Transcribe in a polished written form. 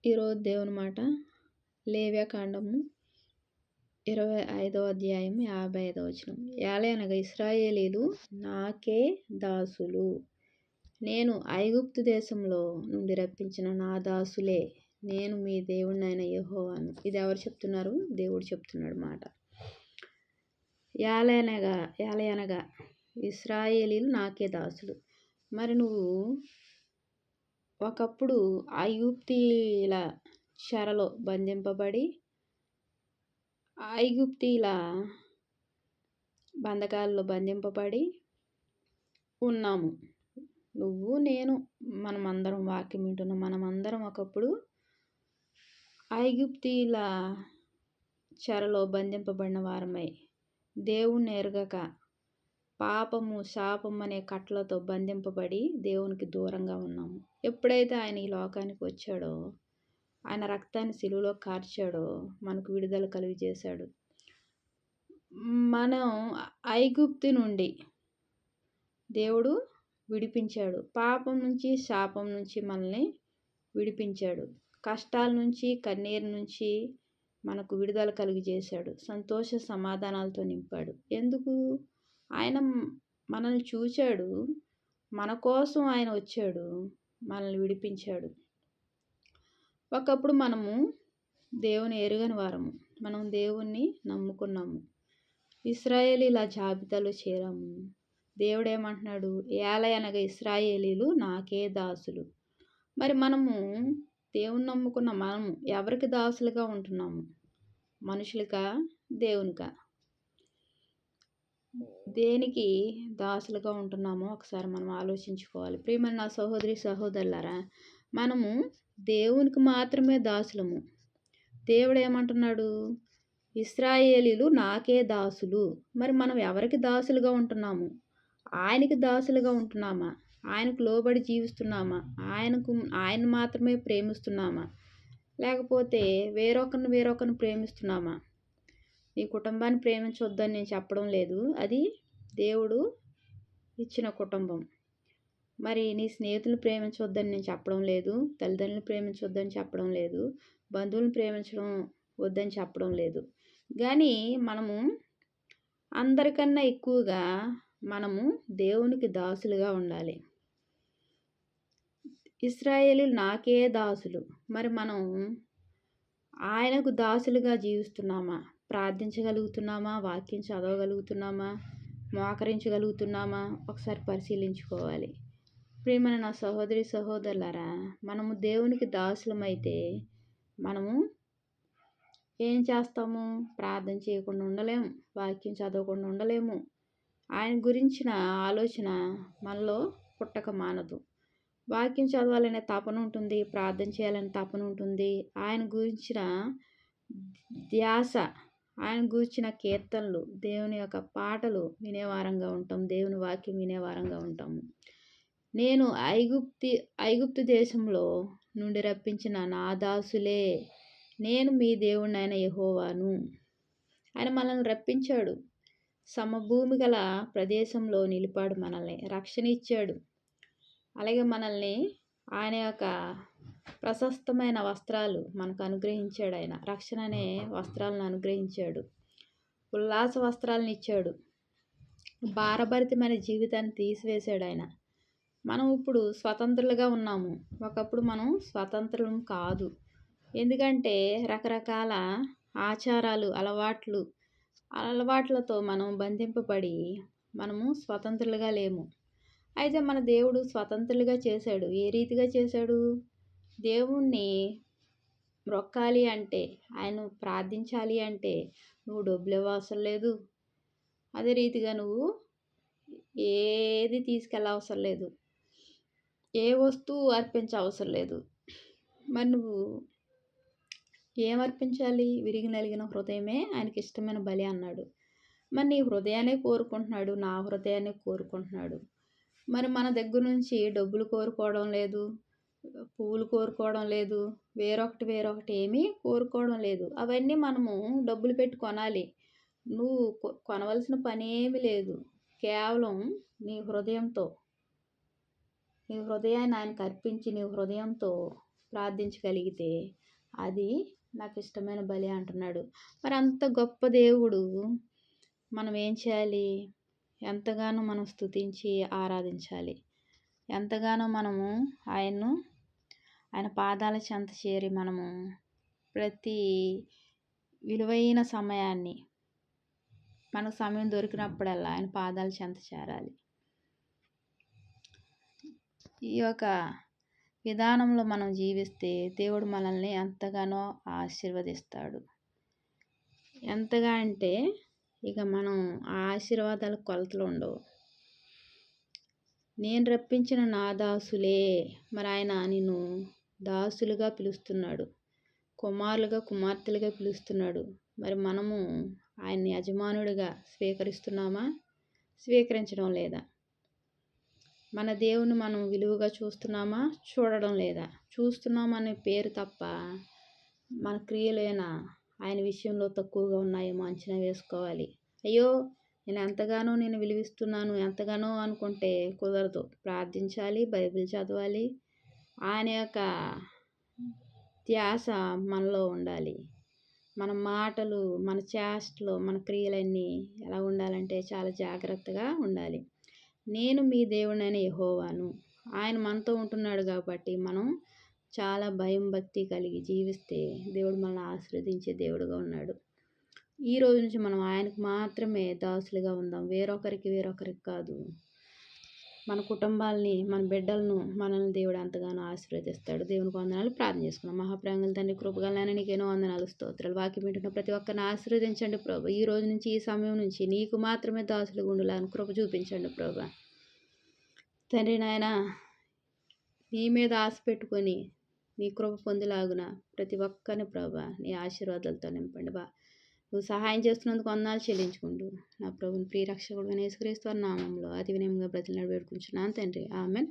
ఈరోజు దేవుని మాట లేవ్యకాండము 25వ అధ్యాయం 55వ వచనం. ఏలయనగా ఇశ్రాయేలీలు నాకే దాసులు, నేను ఐగుప్తు దేశంలో నుండి రప్పించిన నా దాసులే, నేను మీ దేవుడినైన యెహోవాను. ఇది ఎవరు చెప్తున్నారు? దేవుడు చెప్తున్నాడు మాట. ఏలయనగా ఇశ్రాయేలీలు నాకే దాసులు. మరి నువ్వు ఒకప్పుడు ఐగుప్తీల చెరలో బంధింపబడి ఐగుప్తీల బంధకాల్లో బంధింపబడి ఉన్నాము. నువ్వు నేను మనమందరం వాక్యం వింటున్నాం. మనమందరం ఒకప్పుడు ఐగుప్తీల చెరలో బంధింపబడిన వారమై దేవుణ్ణి ఎరగక పాపము శాపం అనే కట్లతో బంధింపబడి దేవునికి దూరంగా ఉన్నాము. ఎప్పుడైతే ఆయన ఈ లోకానికి వచ్చాడో, ఆయన రక్తాన్ని సిలువలో కార్చాడో మనకు విడుదల కలుగజేశాడు. మనం ఐగుప్తు నుండి దేవుడు విడిపించాడు. పాపం నుంచి శాపం నుంచి మనల్ని విడిపించాడు. కష్టాల నుంచి కన్నీరు నుంచి మనకు విడుదల కలుగజేశాడు. సంతోష సమాధానాలతో నింపాడు. ఎందుకు? ఆయన మనల్ని చూచాడు, మన కోసం ఆయన వచ్చాడు, మనల్ని విడిపించాడు. ఒకప్పుడు మనము దేవుని ఎరుగని వారము, మనం దేవుణ్ణి నమ్ముకున్నాము, ఇశ్రాయేలీల జాబితాలో చేరాము. దేవుడు ఏమంటున్నాడు? ఏలయనగా ఇశ్రాయేలీలు నాకే దాసులు. మరి మనము దేవుని నమ్ముకున్న మనము ఎవరికి దాసులుగా ఉంటున్నాము? మనుషులకా, దేవునికా? దేనికి దాసులుగా ఉంటున్నామో ఒకసారి మనం ఆలోచించుకోవాలి. ప్రియమైన నా సహోదరి సహోదరులారా, మనము దేవునికి మాత్రమే దాసులము. దేవుడు ఏమంటున్నాడు? ఇశ్రాయేలీలు నాకే దాసులు. మరి మనం ఎవరికి దాసులుగా ఉంటున్నాము? ఆయనకి దాసులుగా ఉంటున్నామా? ఆయనకు లోబడి జీవిస్తున్నామా? ఆయన మాత్రమే ప్రేమిస్తున్నామా? లేకపోతే వేరొకరిని ప్రేమిస్తున్నామా? నీ కుటుంబాన్ని ప్రేమించొద్దని నేను చెప్పడం లేదు, అది దేవుడు ఇచ్చిన కుటుంబం. మరి నీ స్నేహితులను ప్రేమించవద్దని నేను చెప్పడం లేదు, తల్లిదండ్రులను ప్రేమించవద్దని చెప్పడం లేదు, బంధువులను ప్రేమించడం వద్దని చెప్పడం లేదు. కానీ మనము అందరికన్నా ఎక్కువగా మనము దేవునికి దాసులుగా ఉండాలి. ఇశ్రాయేలీలు నాకే దాసులు. మరి మనం ఆయనకు దాసులుగా జీవిస్తున్నామా? ప్రార్థించగలుగుతున్నామా? వాక్యం చదవగలుగుతున్నామా? మోకరించగలుగుతున్నామా? ఒకసారి పరిశీలించుకోవాలి. ప్రియమైన నా సహోదరి సహోదరులారా, మనము దేవునికి దాసులమైతే మనము ఏం చేస్తాము? ప్రార్థన చేయకుండా ఉండలేము, వాక్యం చదవకుండా ఉండలేము. ఆయన గురించిన ఆలోచన మనలో పుట్టక మానదు. వాక్యం చదవాలనే తపన ఉంటుంది, ప్రార్థన చేయాలనే తపన ఉంటుంది. ఆయన గురించిన ధ్యాస, ఆయన గురించిన కీర్తనలు, దేవుని యొక్క పాటలు వినేవారంగా ఉంటాం, దేవుని వాక్యం వినేవారంగా ఉంటాము. నేను ఐగుప్తు దేశంలో నుండి రప్పించిన నా దాసులే, నేను మీ దేవుడినైన యెహోవాను. ఆయన మనల్ని రప్పించాడు, సమభూమి గల ప్రదేశంలో నిలిపాడు, మనల్ని రక్షణ ఇచ్చాడు. అలాగే మనల్ని ఆయన యొక్క ప్రశస్తమైన వస్త్రాలు మనకు అనుగ్రహించాడు. ఆయన రక్షణ అనే వస్త్రాలను అనుగ్రహించాడు, ఉల్లాస వస్త్రాలను ఇచ్చాడు, భారభరితమైన జీవితాన్ని తీసివేశాడు ఆయన. మనం ఇప్పుడు స్వతంత్రులుగా ఉన్నాము. ఒకప్పుడు మనం స్వతంత్రం కాదు. ఎందుకంటే రకరకాల ఆచారాలు, అలవాట్లతో మనం బంధింపబడి మనము స్వతంత్రులుగా లేము. అయితే మన దేవుడు స్వతంత్రులుగా చేశాడు. ఏ రీతిగా చేశాడు? దేవుణ్ణి మొక్కాలి అంటే, ఆయన ప్రార్థించాలి అంటే నువ్వు డబ్బులు ఇవ్వవసరం లేదు. అదే రీతిగా నువ్వు ఏది తీసుకెళ్ళవసరం లేదు, ఏ వస్తువు అర్పించవసరం లేదు. మరి నువ్వు ఏం అర్పించాలి? విరిగి నలిగిన హృదయమే ఆయనకి ఇష్టమైన బలి అన్నాడు. మరి నీ హృదయాన్ని కోరుకుంటున్నాడు, నా హృదయాన్ని కోరుకుంటున్నాడు. మరి మన దగ్గర నుంచి డబ్బులు కోరుకోవడం లేదు, పువ్వులు కోరుకోవడం లేదు, వేరొకటి ఏమీ కోరుకోవడం లేదు. అవన్నీ మనము డబ్బులు పెట్టి కొనాలి. నువ్వు కొనవలసిన పని ఏమీ లేదు. కేవలం నీ హృదయాన్ని ఆయనకు అర్పించి నీ హృదయంతో ప్రార్థించగలిగితే అది నాకు ఇష్టమైన బలి అంటున్నాడు. మరి అంత గొప్ప దేవుడు మనం ఏం చేయాలి? ఎంతగానో మనం స్తుతించి ఆరాధించాలి. ఎంతగానో మనము ఆయన పాదాల చెంత చేరి మనము ప్రతి విలువైన సమయాన్ని మనకు సమయం దొరికినప్పుడల్లా ఆయన పాదాల చెంత చేరాలి. ఈ యొక్క విధానంలో మనం జీవిస్తే దేవుడు మనల్ని ఎంతగానో ఆశీర్వదిస్తాడు. ఎంతగా అంటే ఇక మనం ఆ ఆశీర్వాదాలకు కొలతలు ఉండవు. నేను రప్పించిన నా దాసులే. మరి ఆయన నిన్ను దాసులుగా పిలుస్తున్నాడు, కుమారులుగా కుమార్తెలుగా పిలుస్తున్నాడు. మరి మనము ఆయన్ని యజమానుడిగా స్వీకరిస్తున్నామా? స్వీకరించడం లేదా? మన దేవుని మనం విలువగా చూస్తున్నామా? చూడడం లేదా? చూస్తున్నామనే పేరు తప్ప మన క్రియలైనా ఆయన విషయంలో తక్కువగా ఉన్నాయేమో అంచనా వేసుకోవాలి. అయ్యో, నేను విలువిస్తున్నాను ఎంతగానో అనుకుంటే కుదరదు. ప్రార్థించాలి, బైబిల్ చదవాలి. ఆయన యొక్క ధ్యాస మనలో ఉండాలి. మన మాటలు, మన చేష్టలు, మన క్రియలన్నీ ఎలా ఉండాలంటే చాలా జాగ్రత్తగా ఉండాలి. నేను మీ దేవుడైన యెహోవాను. ఆయన మనతో ఉంటున్నాడు కాబట్టి మనం చాలా భయం భక్తి కలిగి జీవిస్తే దేవుడు మనల్ని ఆశీర్వదించే దేవుడుగా ఉన్నాడు. ఈ రోజు నుంచి మనం ఆయనకు మాత్రమే దాసులుగా ఉందాం, వేరొకరికి కాదు. మన కుటుంబాలని, మన బిడ్డలను, మనల్ని దేవుడు ఎంతగానో ఆశీర్వదిస్తాడు. దేవునికి వందనాలు. ప్రార్థన చేసుకున్నాం. మహాప్రేమగల తండ్రి, కృపగల నీకేనో వందనాలు, స్తోత్రాలు. వాక్యం వింటున్న ప్రతి ఒక్కరిని ఆశీర్వదించండి ప్రభు. ఈ రోజు నుంచి, ఈ సమయం నుంచి నీకు మాత్రమే దాసులుగా ఉండాలని కృప చూపించండి ప్రభు. తండ్రి నాయన, నీ మీద ఆశ పెట్టుకొని నీ కృప పొందిలాగున ప్రతి ఒక్కరిని ప్రభు నీ ఆశీర్వాదాలతో నింపండి. నువ్వు సహాయం చేస్తున్నందుకు వందనాలు చెల్లించుకుంటూ నా ప్రభుని ప్రియరక్షకుడు యేసుక్రీస్తు వారి నామంలో అతి వినయంగా బ్రతిలాడి వేడుకుంటున్నాను తండ్రి. ఆమేన్.